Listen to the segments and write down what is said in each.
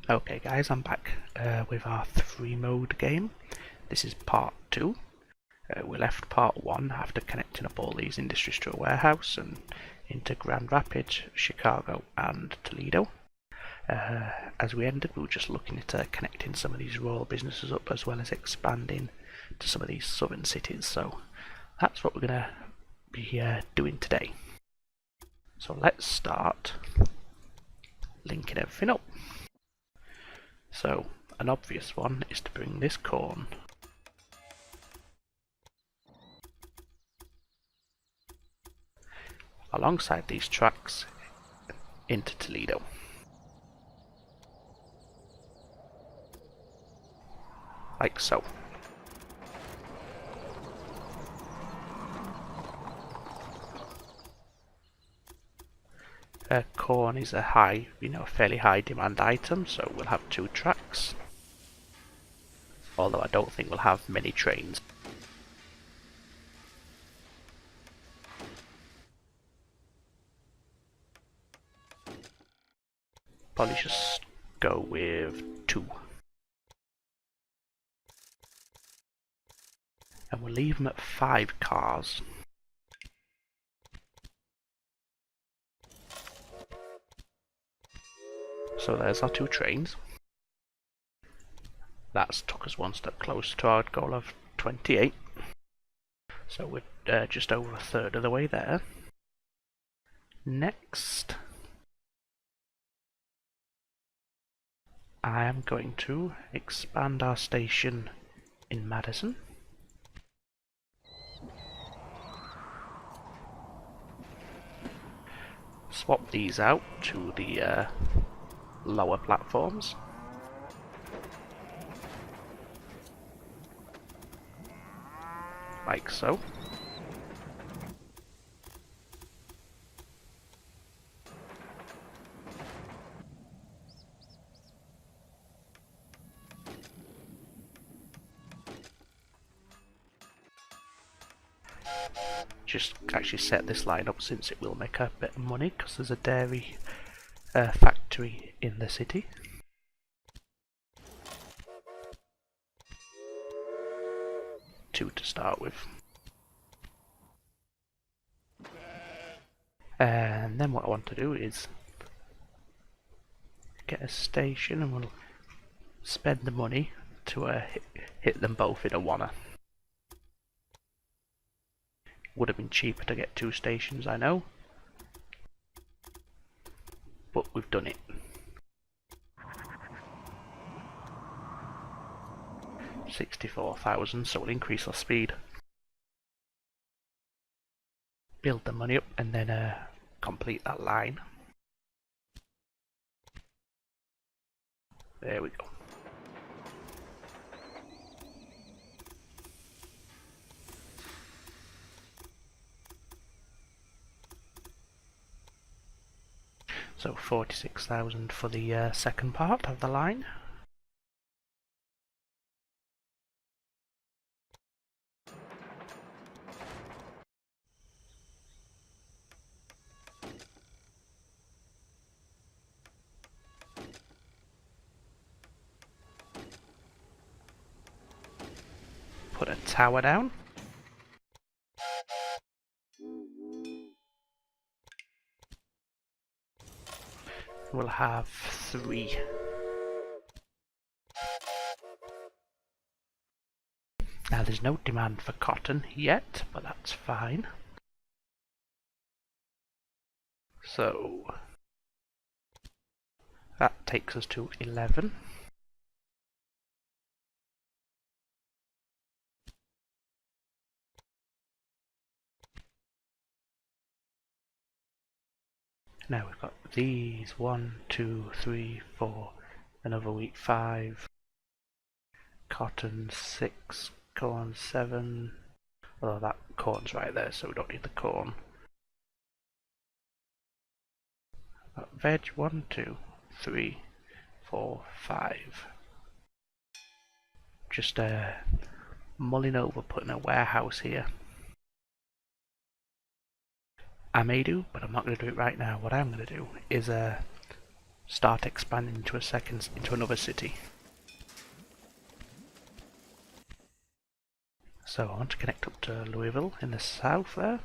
Okay guys, I'm back with our 3-mode game. This is part 2. We left part 1 after connecting up all these industries to a warehouse and into Grand Rapids, Chicago and Toledo. As we ended, we were just looking at connecting some of these rural businesses up as well as expanding to some of these southern cities. So that's what we're going to be doing today. So let's start linking everything up. So an obvious one is to bring this corn alongside these tracks into Toledo. Like so. Corn is a fairly high demand item, so we'll have 2 tracks. Although I don't think we'll have many trains. Probably just go with 2. And we'll leave them at 5 cars. So there's our 2 trains. That's took us one step closer to our goal of 28. So we're just over a third of the way there. Next, I am going to expand our station in Madison. Swap these out to the lower platforms. Like so. Just actually set this line up since it will make a bit of money because there's a dairy factory in the city. Two to start with. And then what I want to do is get a station and we'll spend the money to hit them both in a wanna. Would have been cheaper to get 2 stations, I know, but we've done it. 64,000, so we'll increase our speed. Build the money up and then complete that line. There we go. So 46,000 for the second part of the line. Put a tower down. We'll have 3. Now there's no demand for cotton yet, but that's fine. So that takes us to 11. Now we've got these 1, 2, 3, 4, another week 5, cotton 6, corn 7, although that corn's right there so we don't need the corn. Got veg 1, 2, 3, 4, 5. Just mulling over putting a warehouse here. I may do, but I'm not going to do it right now. What I'm going to do is start expanding into another city. So I want to connect up to Louisville in the south there.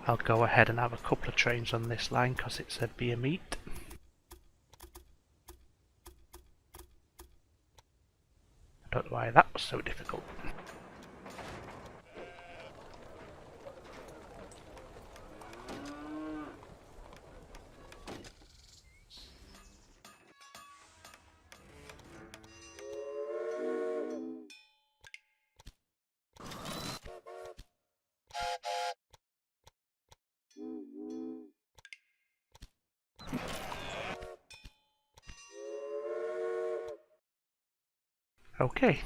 I'll go ahead and have a couple of trains on this line because it's a beer meet. I don't know why that was so difficult. Okay.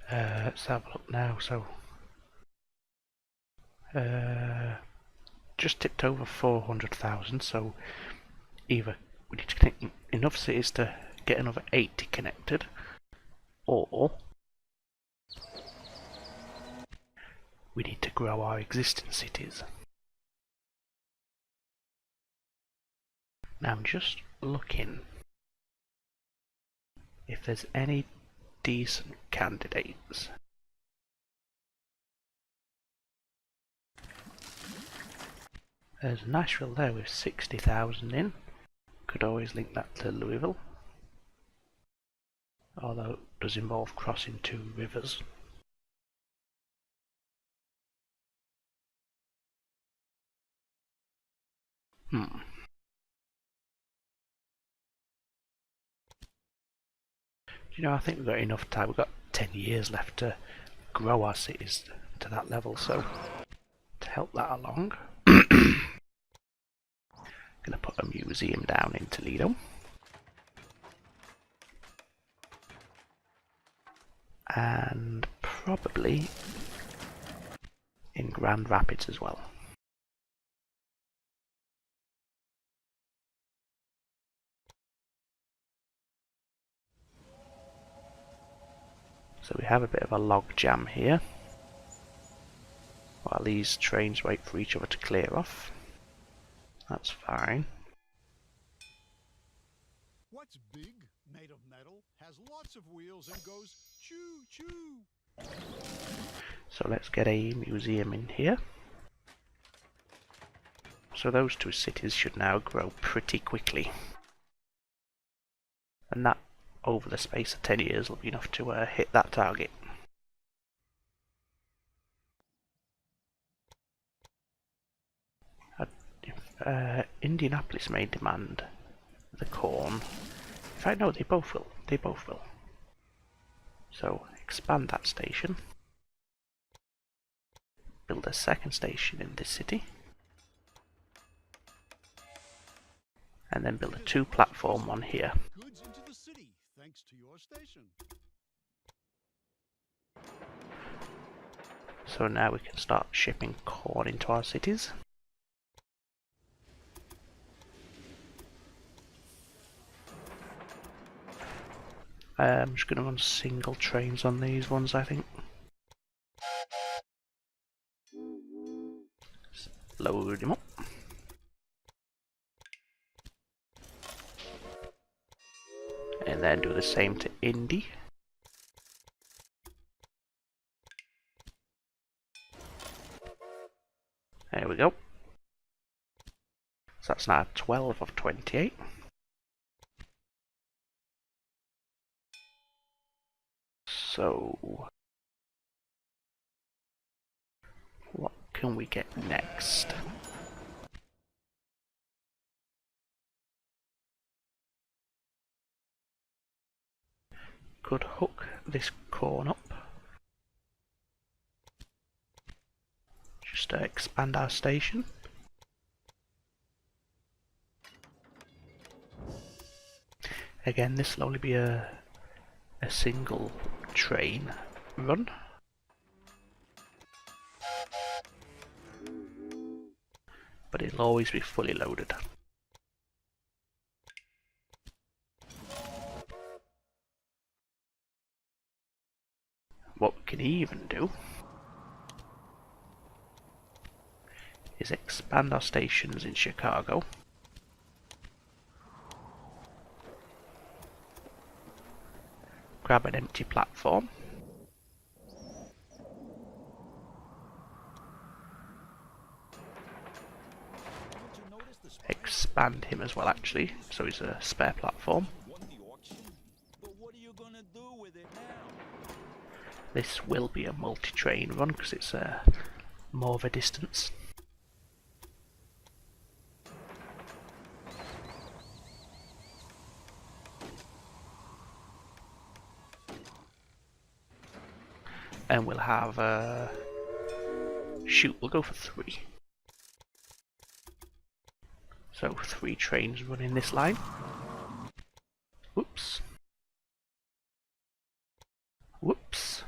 Let's have a look now. So, just tipped over 400,000. So, either we need to connect enough cities to get another 80 connected, or we need to grow our existing cities. Now I'm just looking if there's any decent candidates. There's Nashville there with 60,000 in. Could always link that to Louisville. Although it does involve crossing 2 rivers. You know, I think we've got enough time. We've got 10 years left to grow our cities to that level, so to help that along, I'm gonna put a museum down in Toledo. And probably in Grand Rapids as well. So we have a bit of a log jam here, while these trains wait for each other to clear off. That's fine. What's big, made of metal, has lots of wheels and goes choo choo? So let's get a museum in here. So those 2 cities should now grow pretty quickly. And that, over the space of 10 years, will be enough to hit that target. Indianapolis may demand the corn. In fact, no, they both will. They both will. So expand that station. Build a second station in this city. And then build a 2-platform one here. Goods into the city, thanks to your station. So now we can start shipping corn into our cities. I'm just going to run single trains on these ones, I think. Load them up. And then do the same to Indy. There we go. So that's now 12 of 28. So what can we get next? Could hook this corn up. Just to expand our station. Again, this will only be a single train run. but it'll always be fully loaded. What we can even do is expand our stations in Chicago. Grab an empty platform. Expand him as well, actually, so he's a spare platform. This will be a multi-train run because it's more of a distance. And we'll have shoot, we'll go for 3. So 3 trains running this line. Whoops. Whoops.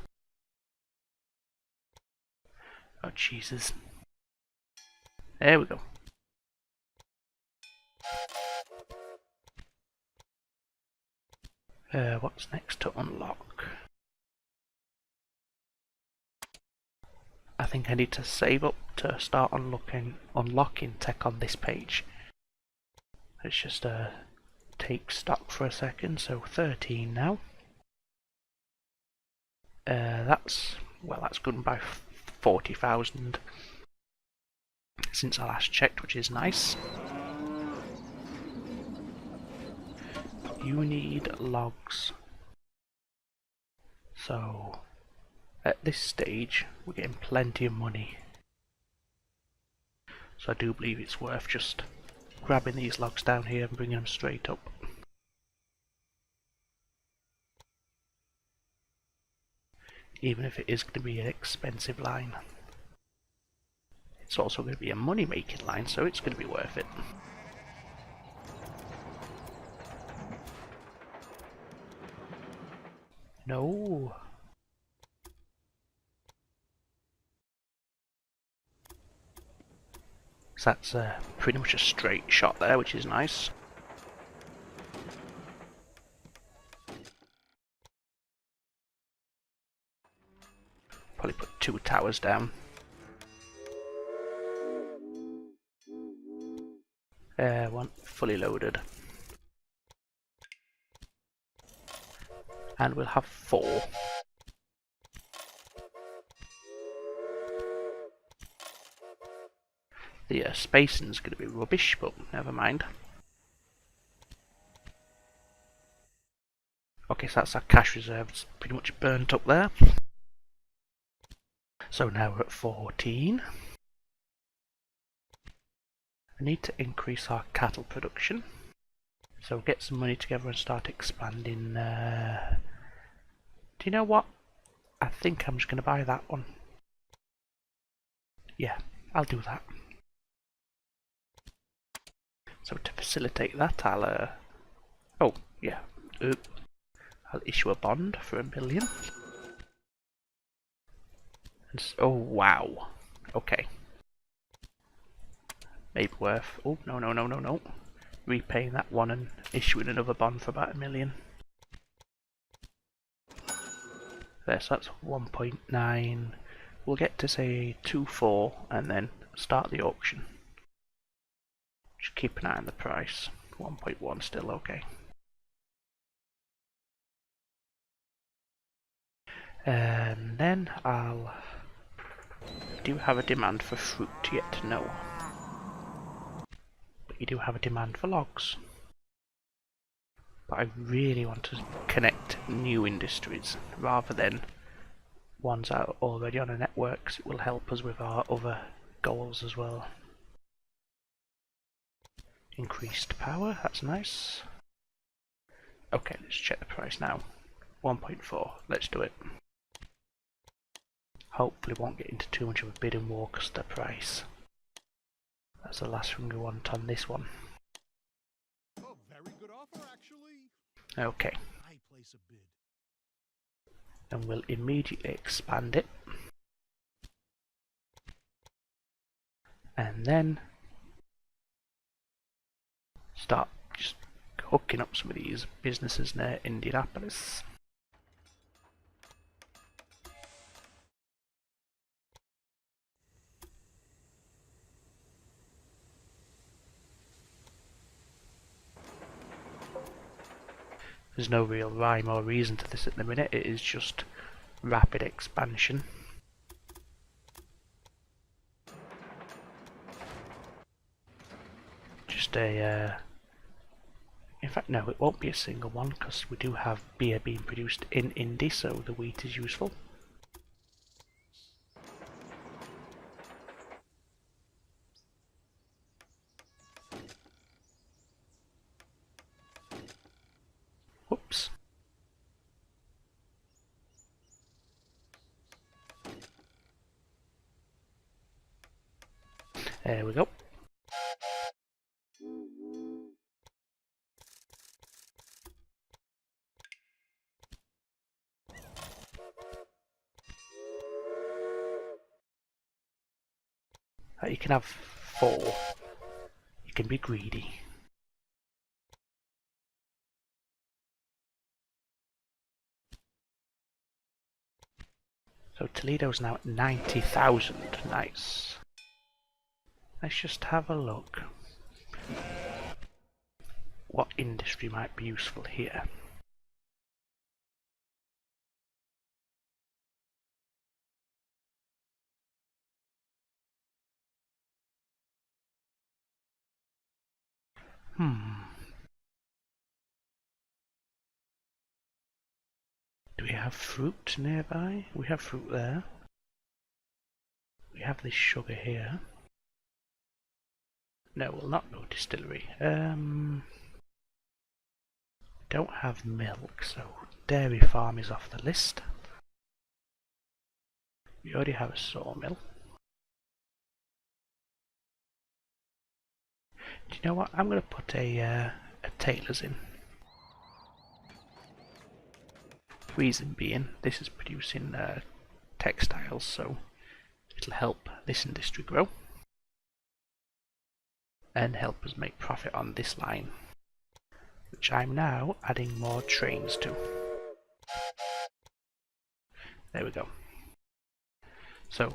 Oh Jesus. There we go. What's next to unlock? I think I need to save up to start unlocking tech on this page. Let's just take stock for a second. So 13 now. That's good by 40,000 since I last checked, which is nice. You need logs. So at this stage we're getting plenty of money. So I do believe it's worth just grabbing these logs down here and bringing them straight up. Even if it is going to be an expensive line. It's also going to be a money making line, so it's going to be worth it. No. So that's pretty much a straight shot there, which is nice. Probably put 2 towers down. One fully loaded. And we'll have 4. The spacing's going to be rubbish, but never mind. Okay, so that's our cash reserve. It's pretty much burnt up there. So now we're at 14. We need to increase our cattle production. So get some money together and start expanding. Do you know what? I think I'm just going to buy that one. Yeah, I'll do that. So to facilitate that, I'll oh yeah, I'll issue a bond for $1 million. And oh wow, okay. Maybe worth. Oh no. Repaying that one and issuing another bond for about $1 million. There, so that's 1.9. We'll get to say 2.4 and then start the auction. Just keep an eye on the price. 1.1 still okay. And then I'll do have a demand for fruit yet? No. But you do have a demand for logs. But I really want to connect new industries rather than ones that are already on a network, because it will help us with our other goals as well. Increased power, that's nice. Okay, let's check the price now. 1.4, let's do it. Hopefully won't get into too much of a bidding war because of the price. That's the last thing we want on this one. Oh, very good offer, actually. Okay. I place a bid. And we'll immediately expand it. And then start just hooking up some of these businesses near Indianapolis. There's no real rhyme or reason to this at the minute, it is just rapid expansion. Just a in fact, no, it won't be a single one because we do have beer being produced in Indy, so the wheat is useful. Whoops. There we go. You can have 4. You can be greedy. So Toledo's now at 90,000. Nice. Let's just have a look. What industry might be useful here? Do we have fruit nearby? We have fruit there. We have this sugar here. No, we'll not go distillery. Don't have milk, so dairy farm is off the list. We already have a sawmill. Do you know what? I'm going to put a tailor's in. Reason being, this is producing textiles, so it'll help this industry grow and help us make profit on this line, which I'm now adding more trains to. There we go. So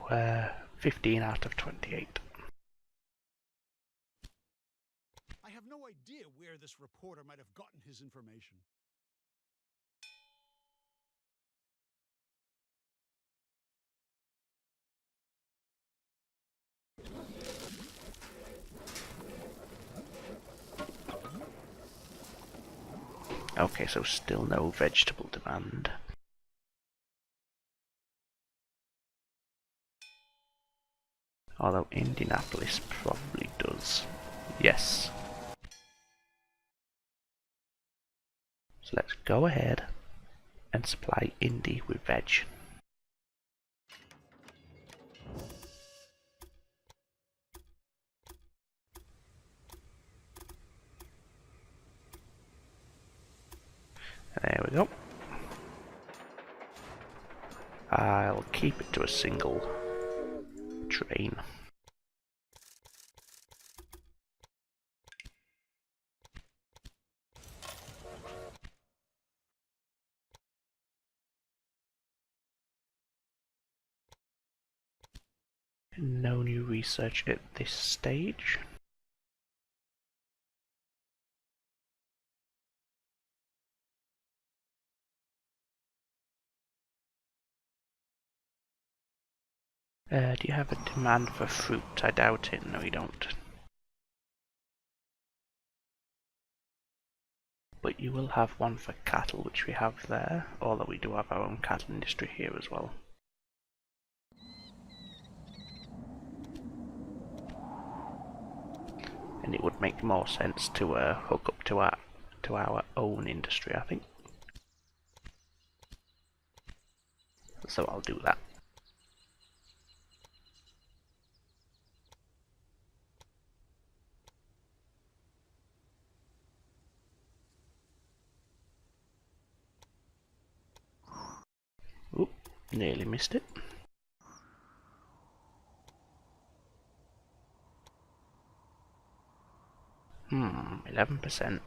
15 out of 28. I have no idea where this reporter might have gotten his information. Okay, so still no vegetable demand. Although Indianapolis probably does. Yes. So let's go ahead and supply Indy with veg. There we go. I'll keep it to a single train. No new research at this stage. Do you have a demand for fruit? I doubt it. No, you don't. But you will have one for cattle, which we have there, although we do have our own cattle industry here as well. And it would make more sense to hook up to our own industry, I think. So I'll do that. Oop, nearly missed it. 11%.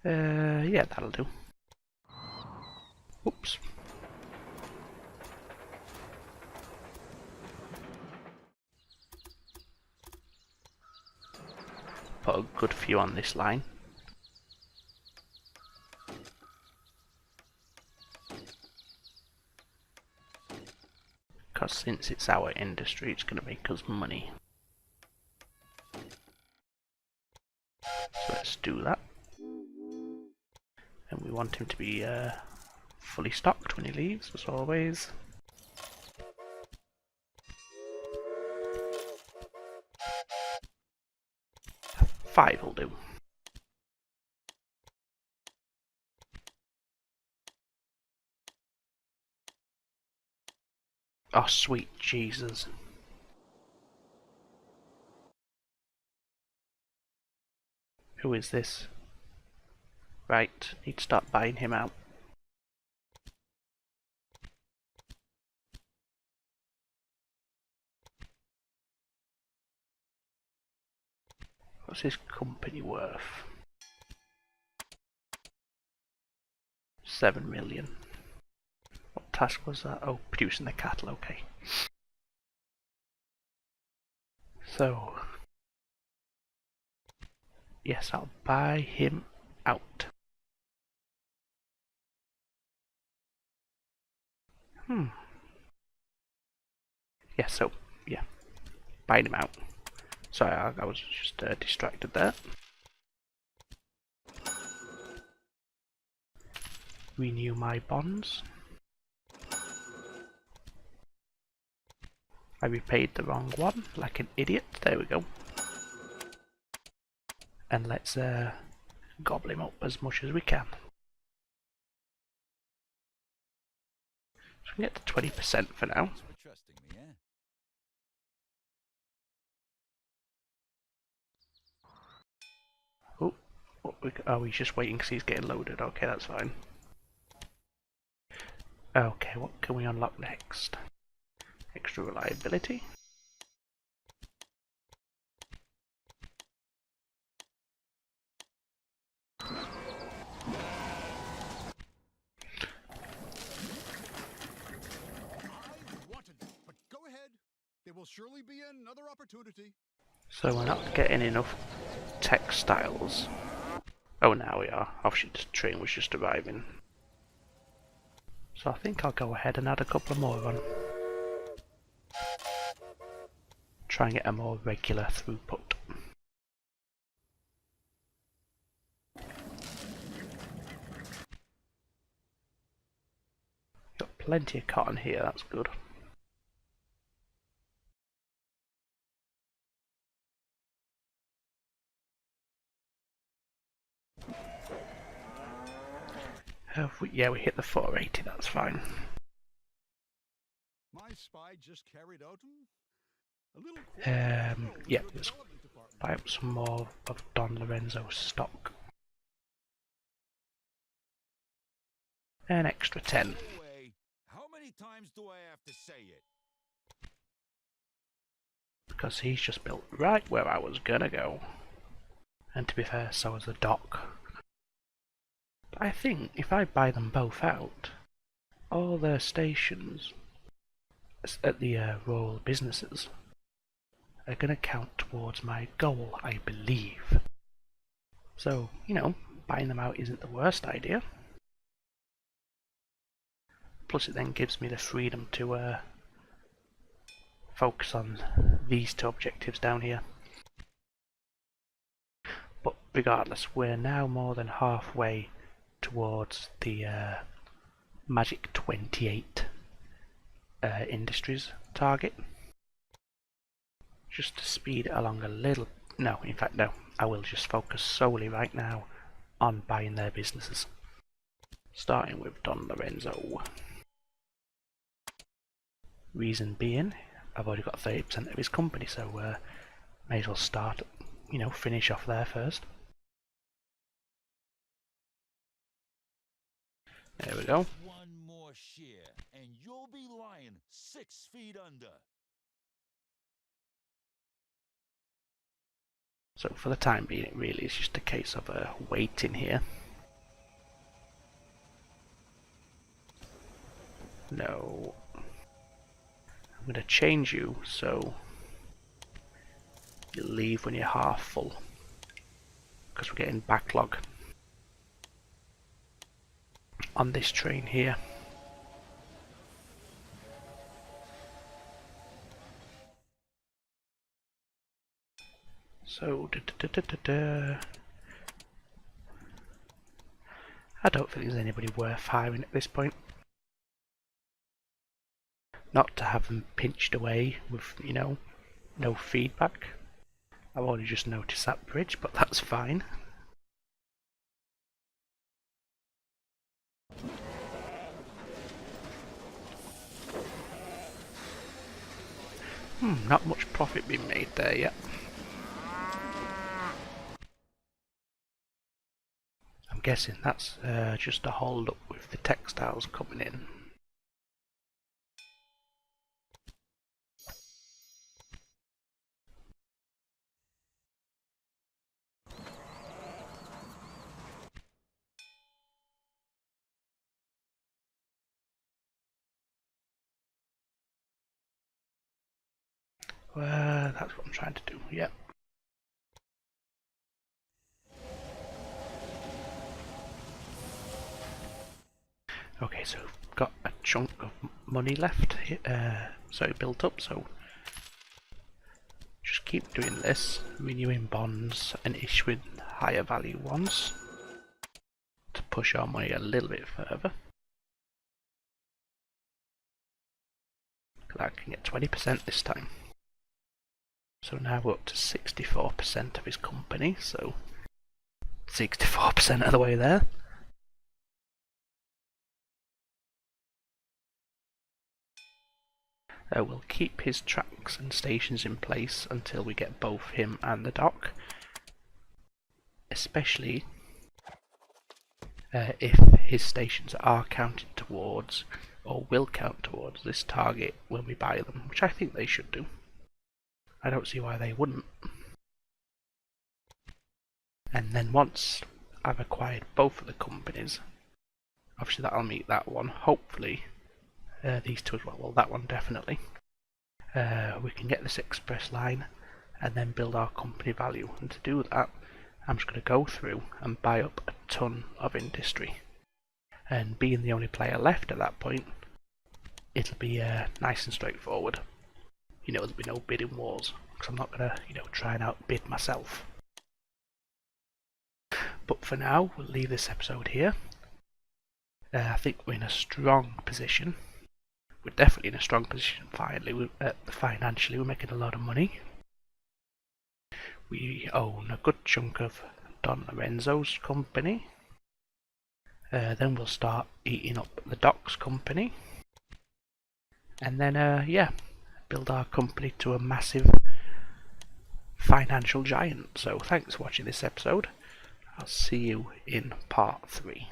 Yeah, that'll do. Oops. Put a good few on this line. Because since it's our industry, it's going to make us money. So let's do that. And we want him to be fully stocked when he leaves, as always. Five will do. Oh, sweet Jesus. Who is this? Right, need to start buying him out. What's his company worth? 7 million. What task was that? Oh, producing the cattle, okay. So, yes, I'll buy him out. Yeah, so, yeah, buying him out. Sorry, I was just distracted there. Renew my bonds. I repaid the wrong one, like an idiot. There we go. And let's gobble him up as much as we can. So we can get to 20% for now. Oh, he's just waiting because he's getting loaded. Okay, that's fine. Okay, what can we unlock next? Extra reliability. But go ahead. There will surely be another opportunity. So we're not getting enough textiles. Oh, now we are. Obviously the train was just arriving. So I think I'll go ahead and add a couple more on. Try and get a more regular throughput. Got plenty of cotton here, that's good. Yeah, we hit the 480, that's fine. My spy just carried out a little yeah, let's buy up some more of Don Lorenzo's stock. An extra 10. How many times do I have to say it? Because he's just built right where I was gonna go. And to be fair, so is the dock. But I think if I buy them both out, all their stations at the rural businesses are going to count towards my goal, I believe. So, you know, buying them out isn't the worst idea. Plus it then gives me the freedom to focus on these two objectives down here. But regardless, we're now more than halfway towards the Magic 28 Industries target. Just to speed it along a little. No, in fact, no. I will just focus solely right now on buying their businesses. Starting with Don Lorenzo. Reason being, I've already got 30% of his company, so may as well start finish off there first. There we go. One more share, and you'll be lying 6 feet under. So for the time being, it really is just a case of waiting here. No. I'm going to change you so you leave when you're half full, because we're getting backlog on this train here. So, I don't think there's anybody worth hiring at this point. Not to have them pinched away with, no feedback. I've already just noticed that bridge, but that's fine. Not much profit being made there yet. I'm guessing that's just a hold up with the textiles coming in. That's what I'm trying to do, yep. Okay, so we've got a chunk of money left, built up, so just keep doing this, renewing bonds and issuing higher value ones to push our money a little bit further. I can get 20% this time. So now we're up to 64% of his company, so 64% of the way there. We'll keep his tracks and stations in place until we get both him and the dock, especially if his stations are counted towards or will count towards this target when we buy them, which I think they should do. I don't see why they wouldn't. And then once I've acquired both of the companies, obviously that'll meet that one, hopefully these two as well that one definitely. We can get this express line and then build our company value, and to do that I'm just going to go through and buy up a ton of industry, and being the only player left at that point, it'll be nice and straightforward. There'll be no bidding wars, because I'm not going to try and outbid myself. But for now, we'll leave this episode here. I think we're in a strong position. We're definitely in a strong position financially. We're making a lot of money. We own a good chunk of Don Lorenzo's company. Then we'll start eating up the Doc's company. And then, build our company to a massive financial giant. So thanks for watching this episode. I'll see you in part 3.